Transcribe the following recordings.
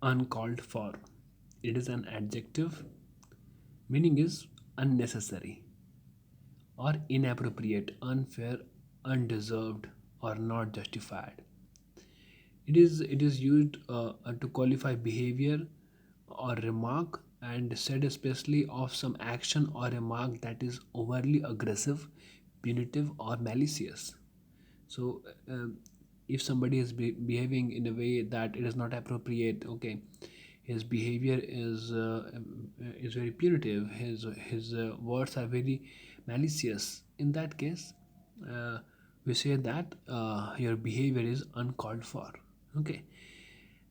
Uncalled for. It is an adjective, meaning is unnecessary or inappropriate, unfair, undeserved, or not justified. It is used to qualify behavior or remark and said especially of some action or remark that is overly aggressive, punitive, or malicious. So if somebody is behaving in a way that it is not appropriate, okay, his behavior is very punitive, his words are very malicious, in that case uh, we say that your behavior is uncalled for. Okay.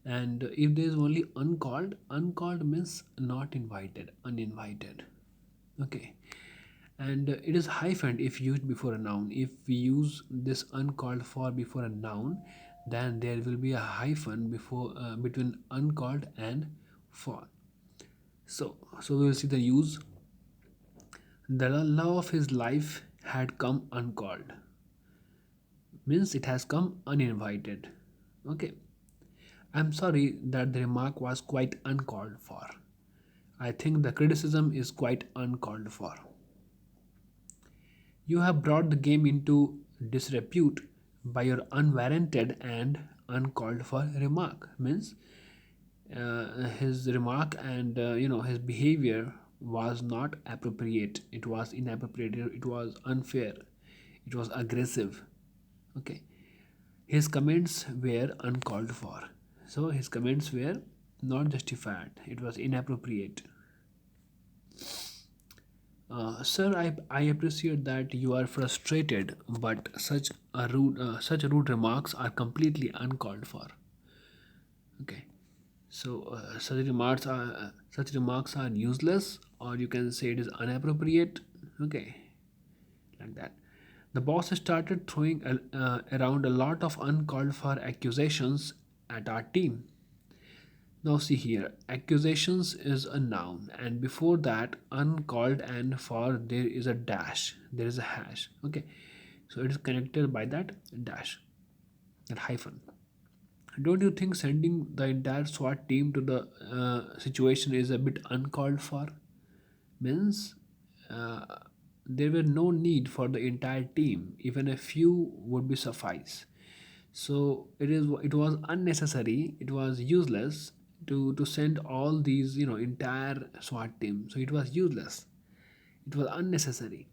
And if there is only uncalled, uncalled means not invited, uninvited. Okay. And it is hyphened if used before a noun. If we use this uncalled for before a noun, then there will be a hyphen before between uncalled and for. So we will see the use. The love of his life had come uncalled, means it has come uninvited. Okay. I'm sorry that the remark was quite uncalled for. I think the criticism is quite uncalled for. You have brought the game into disrepute by your unwarranted and uncalled for remark. Means his remark and his behavior was not appropriate. It was inappropriate. It was unfair. It was aggressive. Okay. His comments were uncalled for. So his comments were not justified. It was inappropriate. Sir, I appreciate that you are frustrated, but such rude remarks are completely uncalled for. Okay, so such remarks are useless, or you can say it is inappropriate. Okay, like that. The boss started throwing around a lot of uncalled for accusations at our team. Now see here, accusations is a noun, and before that, uncalled and for there is a dash, there is a hash. Okay, so it is connected by that dash, that hyphen. Don't you think sending the entire SWAT team to the situation is a bit uncalled for? Means uh, there were no need for the entire team, even a few would be suffice. So it was unnecessary, it was useless to send all these entire SWAT team. So it was useless, it was unnecessary.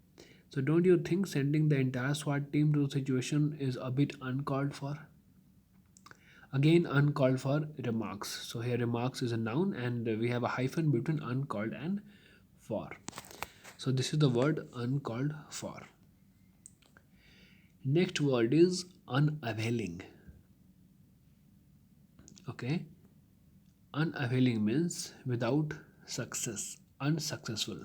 So don't you think sending the entire SWAT team to the situation is a bit uncalled for? Again, uncalled for remarks. So here remarks is a noun and we have a hyphen between uncalled and for. So this is the word uncalled for. Next word is unavailing. Okay. Unavailing means without success, unsuccessful.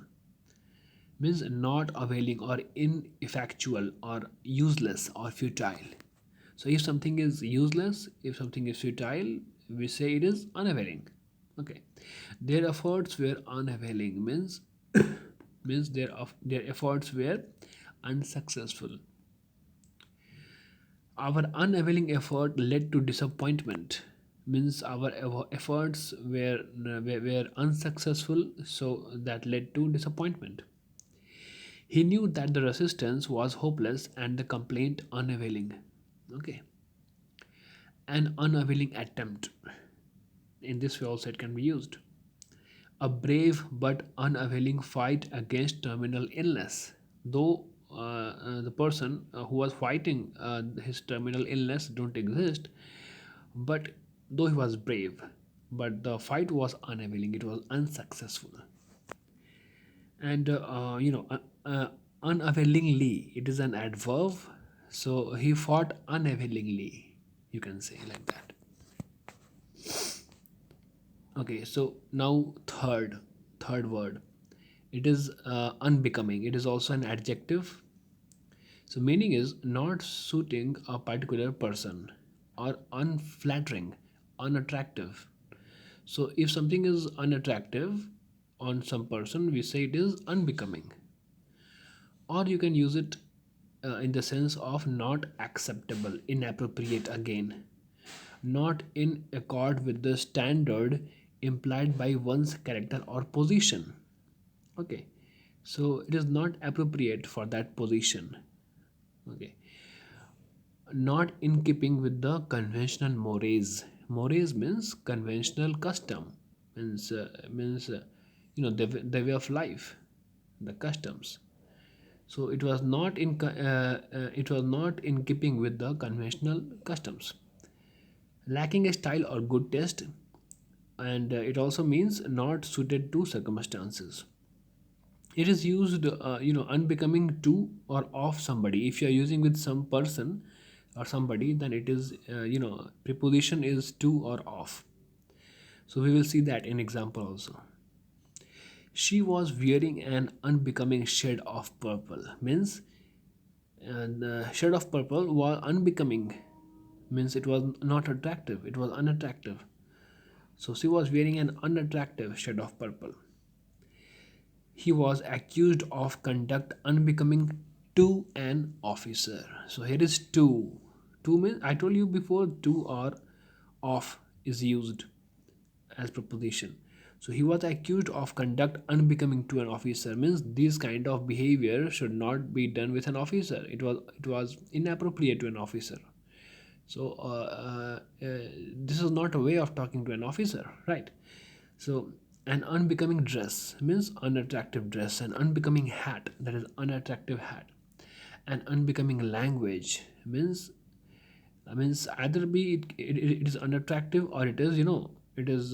Means not availing or ineffectual or useless or futile. So if something is useless, if something is futile, we say it is unavailing. Okay. Their efforts were unavailing means means their efforts were unsuccessful. Our unavailing effort led to disappointment, means our efforts were unsuccessful, so that led to disappointment. He knew that the resistance was hopeless and the complaint unavailing. Okay. An unavailing attempt, in this way also it can be used. A brave but unavailing fight against terminal illness. Though the person who was fighting his terminal illness don't exist, but though he was brave, but the fight was unavailing, it was unsuccessful. And unavailingly, it is an adverb, so he fought unavailingly, you can say like that. Okay, so now third word, it is unbecoming. It is also an adjective. So meaning is not suiting a particular person or unflattering, unattractive. So if something is unattractive on some person, we say it is unbecoming. Or you can use it in the sense of not acceptable, inappropriate again. not in accord with the standard implied by one's character or position. Okay, so it is not appropriate for that position. Okay, not in keeping with the conventional mores. Mores means conventional custom, means the way of life, the customs. So it was not in keeping with the conventional customs, lacking a style or good taste, and it also means not suited to circumstances. It is used unbecoming to or of somebody. If you are using with some person or somebody, then it is preposition is to or of. So we will see that in example also. She was wearing an unbecoming shade of purple, means the shade of purple was unbecoming, means it was not attractive, it was unattractive. So she was wearing an unattractive shade of purple. He was accused of conduct unbecoming to an officer. So here is to. To means, I told you before, to or of is used as preposition. So he was accused of conduct unbecoming to an officer, means this kind of behavior should not be done with an officer. It was inappropriate to an officer. So this is not a way of talking to an officer, right? So an unbecoming dress means unattractive dress. An unbecoming hat, that is unattractive hat. An unbecoming language means either be it is unattractive, or it is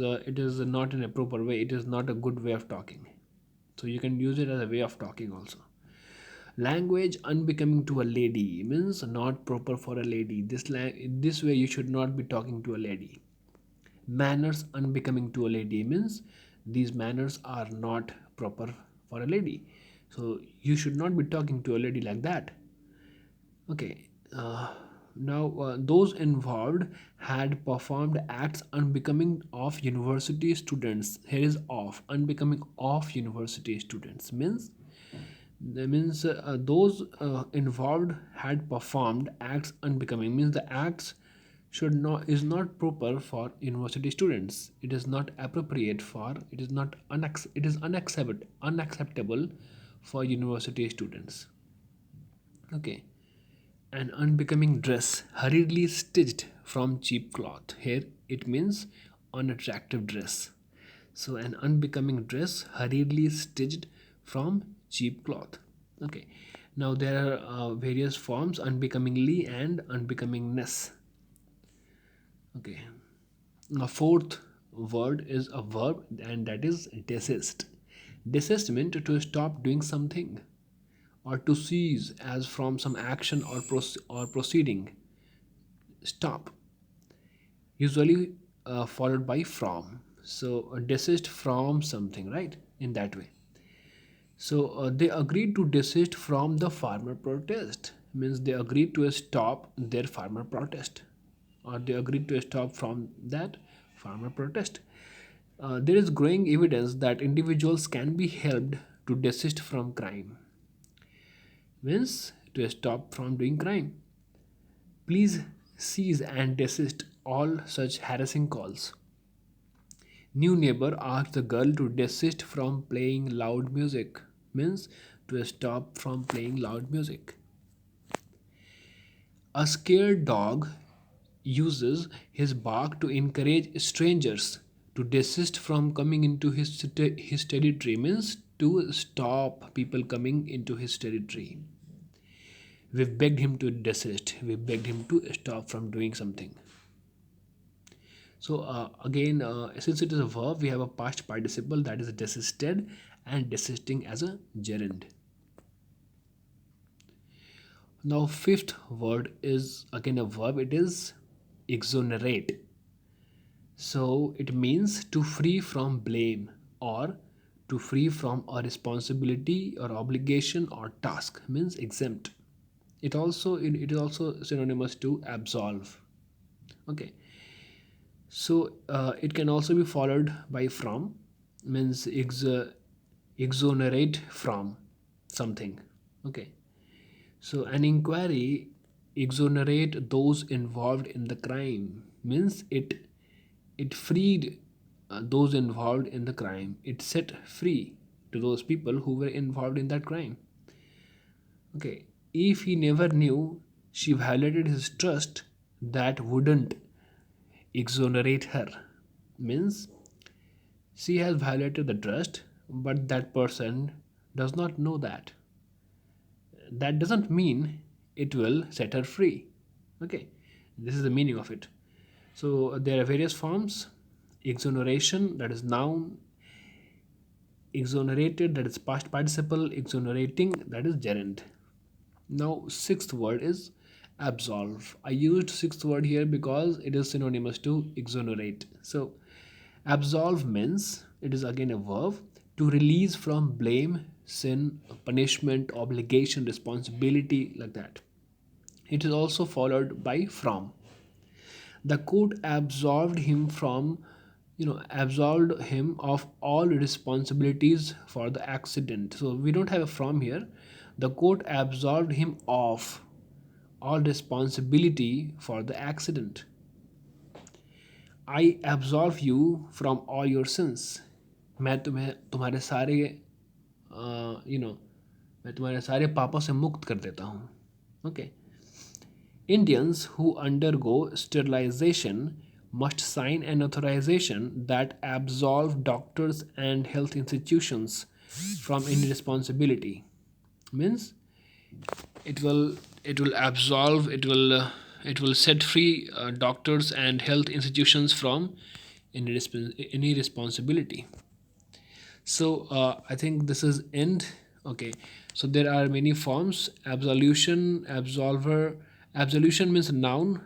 it is not in a proper way. It is not a good way of talking. So you can use it as a way of talking also. Language unbecoming to a lady means not proper for a lady. This way you should not be talking to a lady. Manners unbecoming to a lady means these manners are not proper for a lady. So you should not be talking to a lady like that. Okay. Now, those involved had performed acts unbecoming of university students. Here is of unbecoming of university students means that means those involved had performed acts unbecoming, means the acts should not is not proper for university students. It is not appropriate for, it is not it is unacceptable for university students. Okay. An unbecoming dress hurriedly stitched from cheap cloth. Here it means unattractive dress. So an unbecoming dress hurriedly stitched from cheap cloth. Okay. Now there are various forms: unbecomingly and unbecomingness. Okay. A fourth word is a verb, and that is desist. Desist meant to stop doing something, or to cease as from some action or proceeding. Stop, usually followed by from. So desist from something, right? In that way. So they agreed to desist from the farmer protest. Means they agreed to stop their farmer protest, or they agreed to stop from that farmer protest. There is growing evidence that individuals can be helped to desist from crime. Means to stop from doing crime. Please cease and desist all such harassing calls. New neighbor asked the girl to desist from playing loud music. Means to stop from playing loud music. A scared dog uses his bark to encourage strangers to desist from coming into his territory. Means to stop people coming into his territory. We begged him to desist. We begged him to stop from doing something. So again, since it is a verb, we have a past participle, that is desisted, and desisting as a gerund. Now, fifth word is again a verb. It is exonerate. So it means to free from blame, or to free from a responsibility or obligation or task. Means exempt. It is also synonymous to absolve. Okay. So it can also be followed by from, means exonerate from something. Okay. So an inquiry exonerate those involved in the crime. means it freed those involved in the crime. It set free to those people who were involved in that crime. Okay, if he never knew she violated his trust, that wouldn't exonerate her. Means she has violated the trust, but that person does not know that. That doesn't mean it will set her free. Okay, this is the meaning of it. So there are various forms: exoneration, that is noun; exonerated, that is past participle; exonerating, that is gerund. Now, sixth word is absolve. I used sixth word here because it is synonymous to exonerate. So, absolve means, it is again a verb, to release from blame, sin, punishment, obligation, responsibility, like that. It is also followed by from. The court absolved him from, absolved him of all responsibilities for the accident. So we don't have a from here. The court absolved him of all responsibility for the accident. I absolve you from all your sins. मैं तुम्हें तुम्हारे सारे you know मैं तुम्हारे सारे पापों से मुक्त कर देता हूँ. Okay. Indians who undergo sterilization must sign an authorization that absolve doctors and health institutions from any responsibility. Means it will absolve, it will set free doctors and health institutions from any responsibility. So I think this is end. Okay. So there are many forms: absolution, absolver. Absolution means noun.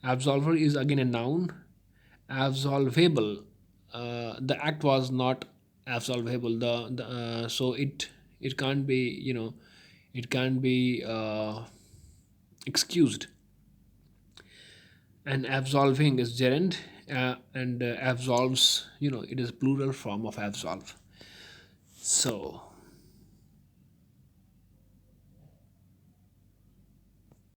Absolver is again a noun. Absolvable. The act was not absolvable. So it can't be, it can't be excused. And absolving is gerund, and absolves, it is plural form of absolve. So